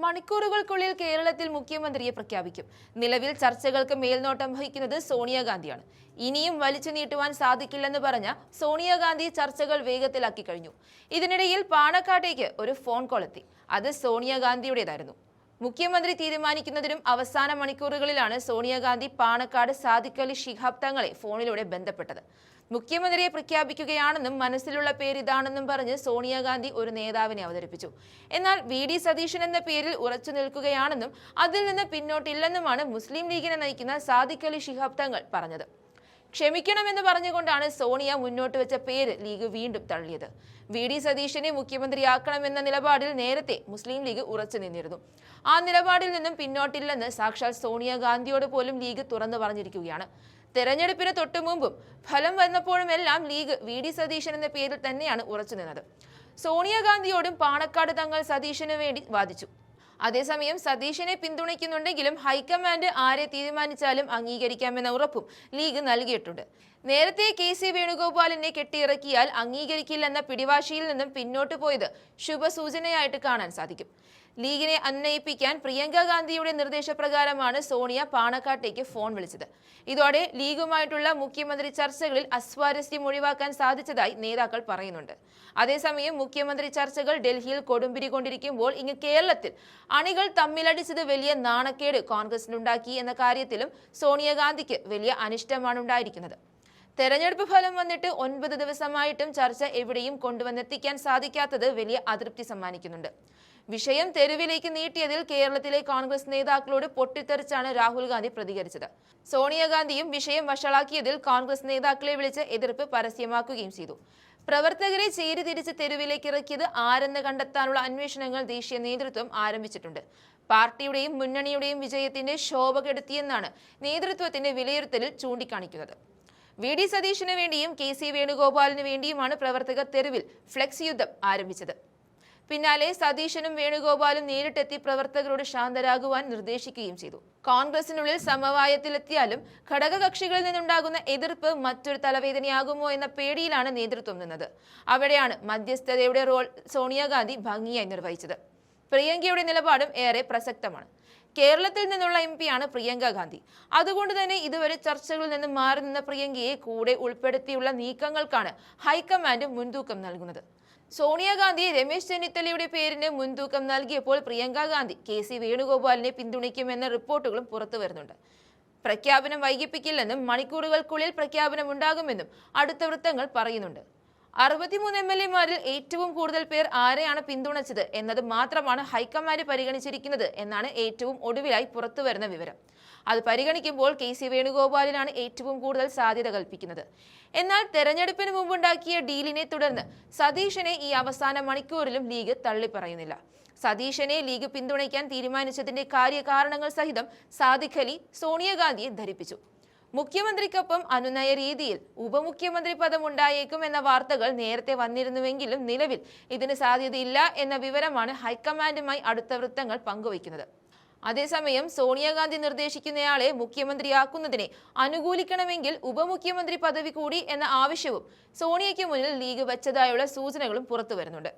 മണിക്കൂറുകൾക്കുള്ളിൽ കേരളത്തിൽ മുഖ്യമന്ത്രിയെ പ്രഖ്യാപിക്കും. നിലവിൽ ചർച്ചകൾക്ക് മേൽനോട്ടം വഹിക്കുന്നത് സോണിയാഗാന്ധിയാണ്. ഇനിയും വലിച്ചു നീട്ടുവാൻ സാധിക്കില്ലെന്ന് പറഞ്ഞ സോണിയാഗാന്ധി ചർച്ചകൾ വേഗത്തിലാക്കി കഴിഞ്ഞു. ഇതിനിടയിൽ പാണക്കാട്ടേക്ക് ഒരു ഫോൺ കോൾ എത്തി. അത് സോണിയാഗാന്ധിയുടേതായിരുന്നു. മുഖ്യമന്ത്രി തീരുമാനിക്കുന്നതിനും അവസാന മണിക്കൂറുകളിലാണ് സോണിയാഗാന്ധി പാണക്കാട് സാദിഖ് അലി ശിഹാബ് തങ്ങളെ ഫോണിലൂടെ ബന്ധപ്പെട്ടത്. മുഖ്യമന്ത്രിയെ പ്രഖ്യാപിക്കുകയാണെന്നും മനസ്സിലുള്ള പേര് ഇതാണെന്നും പറഞ്ഞ് സോണിയാഗാന്ധി ഒരു നേതാവിനെ അവതരിപ്പിച്ചു. എന്നാൽ വി.ഡി. സതീശൻ എന്ന പേരിൽ ഉറച്ചു നിൽക്കുകയാണെന്നും അതിൽ നിന്ന് പിന്നോട്ടില്ലെന്നുമാണ് മുസ്ലിം ലീഗിനെ നയിക്കുന്ന സാദിഖ് അലി ശിഹാബ് തങ്ങൾ പറഞ്ഞത്. ക്ഷമിക്കണമെന്ന് പറഞ്ഞുകൊണ്ടാണ് സോണിയ മുന്നോട്ട് വെച്ച പേര് ലീഗ് വീണ്ടും തള്ളിയത്. വി.ഡി. സതീശനെ മുഖ്യമന്ത്രിയാക്കണമെന്ന നിലപാടിൽ നേരത്തെ മുസ്ലിം ലീഗ് ഉറച്ചു നിന്നിരുന്നു. ആ നിലപാടിൽ നിന്നും പിന്നോട്ടില്ലെന്ന് സാക്ഷാൽ സോണിയാഗാന്ധിയോട് പോലും ലീഗ് തുറന്നു പറഞ്ഞിരിക്കുകയാണ്. തെരഞ്ഞെടുപ്പിന് തൊട്ടു മുമ്പും ഫലം വന്നപ്പോഴുമെല്ലാം ലീഗ് വി.ഡി. സതീശൻ എന്ന പേരിൽ തന്നെയാണ് ഉറച്ചു നിന്നത്. സോണിയാഗാന്ധിയോടും പാണക്കാട് തങ്ങൾ സതീശന് വേണ്ടി വാദിച്ചു. അതേസമയം സതീശനെ പിന്തുണയ്ക്കുന്നുണ്ടെങ്കിലും ഹൈക്കമാൻഡ് ആരെ തീരുമാനിച്ചാലും അംഗീകരിക്കാമെന്ന ഉറപ്പും ലീഗ് നൽകിയിട്ടുണ്ട്. നേരത്തെ കെ.സി. വേണുഗോപാലിനെ കെട്ടിയിറക്കിയാൽ അംഗീകരിക്കില്ലെന്ന പിടിവാശിയിൽ നിന്നും പിന്നോട്ട് പോയത് ശുഭസൂചനയായിട്ട് കാണാൻ സാധിക്കും. ലീഗിനെ അന്വയിപ്പിക്കാൻ പ്രിയങ്ക ഗാന്ധിയുടെ നിർദ്ദേശപ്രകാരമാണ് സോണിയ പാണക്കാട്ടേക്ക് ഫോൺ വിളിച്ചത്. ഇതോടെ ലീഗുമായിട്ടുള്ള മുഖ്യമന്ത്രി ചർച്ചകളിൽ അസ്വാരസ്യം ഒഴിവാക്കാൻ സാധിച്ചതായി നേതാക്കൾ പറയുന്നുണ്ട്. അതേസമയം മുഖ്യമന്ത്രി ചർച്ചകൾ ഡൽഹിയിൽ കൊടുമ്പിരി കൊണ്ടിരിക്കുമ്പോൾ ഇങ്ങ് കേരളത്തിൽ അണികൾ തമ്മിലടിച്ചത് വലിയ നാണക്കേട് കോൺഗ്രസിനുണ്ടാക്കി എന്ന കാര്യത്തിലും സോണിയാഗാന്ധിക്ക് വലിയ അനിഷ്ടമാണ് ഉണ്ടായിരിക്കുന്നത്. തെരഞ്ഞെടുപ്പ് ഫലം വന്നിട്ട് 9 ദിവസമായിട്ടും ചർച്ച എവിടെയും കൊണ്ടുവന്നെത്തിക്കാൻ സാധിക്കാത്തത് വലിയ അതൃപ്തി സമ്മാനിക്കുന്നുണ്ട്. വിഷയം തെരുവിലേക്ക് നീട്ടിയതിൽ കേരളത്തിലെ കോൺഗ്രസ് നേതാക്കളോട് പൊട്ടിത്തെറിച്ചാണ് രാഹുൽ ഗാന്ധി പ്രതികരിച്ചത്. സോണിയാഗാന്ധിയും വിഷയം വഷളാക്കിയതിൽ കോൺഗ്രസ് നേതാക്കളെ വിളിച്ച് എതിർപ്പ് പരസ്യമാക്കുകയും ചെയ്തു. പ്രവർത്തകരെ ചേരി തിരിച്ച് തെരുവിലേക്ക് ഇറക്കിയത് ആരെന്ന് കണ്ടെത്താനുള്ള അന്വേഷണങ്ങൾ ദേശീയ നേതൃത്വം ആരംഭിച്ചിട്ടുണ്ട്. പാർട്ടിയുടെയും മുന്നണിയുടെയും വിജയത്തിന്റെ ശോഭ കെടുത്തിയെന്നാണ് നേതൃത്വത്തിന്റെ വിലയിരുത്തലിൽ ചൂണ്ടിക്കാണിക്കുന്നത്. വി.ഡി. സതീശന് വേണ്ടിയും കെ.സി. വേണുഗോപാലിന് വേണ്ടിയുമാണ് പ്രവർത്തകർ തെരുവിൽ ഫ്ലെക്സ് യുദ്ധം ആരംഭിച്ചത്. പിന്നാലെ സതീശനും വേണുഗോപാലും നേരിട്ടെത്തി പ്രവർത്തകരോട് ശാന്തരാകുവാൻ നിർദ്ദേശിക്കുകയും ചെയ്തു. കോൺഗ്രസിനുള്ളിൽ സമവായത്തിലെത്തിയാലും ഘടകകക്ഷികളിൽ നിന്നുണ്ടാകുന്ന എതിർപ്പ് മറ്റൊരു തലവേദനയാകുമോ എന്ന പേടിയിലാണ് നേതൃത്വം നിന്നത്. അവിടെയാണ് മധ്യസ്ഥതയുടെ റോൾ സോണിയാഗാന്ധി ഭംഗിയായി നിർവഹിച്ചത്. പ്രിയങ്കയുടെ നിലപാടും ഏറെ പ്രസക്തമാണ്. കേരളത്തിൽ നിന്നുള്ള എം.പിയാണ് പ്രിയങ്ക ഗാന്ധി. അതുകൊണ്ട് തന്നെ ഇതുവരെ ചർച്ചകളിൽ നിന്ന് മാറി നിന്ന പ്രിയങ്കയെ കൂടെ ഉൾപ്പെടുത്തിയുള്ള നീക്കങ്ങൾക്കാണ് ഹൈക്കമാൻഡ് മുൻതൂക്കം നൽകുന്നത്. സോണിയാഗാന്ധി രമേശ് ചെന്നിത്തലയുടെ പേരിന് മുൻതൂക്കം നൽകിയപ്പോൾ പ്രിയങ്ക ഗാന്ധി കെ.സി. വേണുഗോപാലിനെ പിന്തുണയ്ക്കുമെന്ന റിപ്പോർട്ടുകളും പുറത്തു വരുന്നുണ്ട്. പ്രഖ്യാപനം വൈകിപ്പിക്കില്ലെന്നും മണിക്കൂറുകൾക്കുള്ളിൽ പ്രഖ്യാപനം ഉണ്ടാകുമെന്നും അടുത്ത വൃത്തങ്ങൾ പറയുന്നുണ്ട്. 63 എം.എൽ.എമാരിൽ ഏറ്റവും കൂടുതൽ പേർ ആരെയാണ് പിന്തുണച്ചത് എന്നത് മാത്രമാണ് ഹൈക്കമാൻഡ് പരിഗണിച്ചിരിക്കുന്നത് എന്നാണ് ഏറ്റവും ഒടുവിലായി പുറത്തുവരുന്ന വിവരം. അത് പരിഗണിക്കുമ്പോൾ കെ.സി. വേണുഗോപാലിനാണ് ഏറ്റവും കൂടുതൽ സാധ്യത കൽപ്പിക്കുന്നത്. എന്നാൽ തെരഞ്ഞെടുപ്പിന് മുമ്പുണ്ടാക്കിയ ഡീലിനെ തുടർന്ന് സതീശനെ ഈ അവസാന മണിക്കൂറിലും ലീഗ് തള്ളിപ്പറയുന്നില്ല. സതീശനെ ലീഗ് പിന്തുണയ്ക്കാൻ തീരുമാനിച്ചതിന്റെ കാര്യകാരണങ്ങൾ സഹിതം സാദിഖ് അലി സോണിയാഗാന്ധിയെ ധരിപ്പിച്ചു. മുഖ്യമന്ത്രിക്കൊപ്പം അനുനയ രീതിയിൽ ഉപമുഖ്യമന്ത്രി പദം ഉണ്ടായേക്കും എന്ന വാർത്തകൾ നേരത്തെ വന്നിരുന്നുവെങ്കിലും നിലവിൽ ഇതിന് സാധ്യതയില്ല എന്ന വിവരമാണ് ഹൈക്കമാൻഡുമായി അടുത്ത വൃത്തങ്ങൾ പങ്കുവയ്ക്കുന്നത്. അതേസമയം സോണിയാഗാന്ധി നിർദ്ദേശിക്കുന്നയാളെ മുഖ്യമന്ത്രിയാക്കുന്നതിനെ അനുകൂലിക്കണമെങ്കിൽ ഉപമുഖ്യമന്ത്രി പദവി കൂടി എന്ന ആവശ്യവും സോണിയയ്ക്ക് മുന്നിൽ ലീഗ് വെച്ചതായുള്ള സൂചനകളും പുറത്തു വരുന്നുണ്ട്.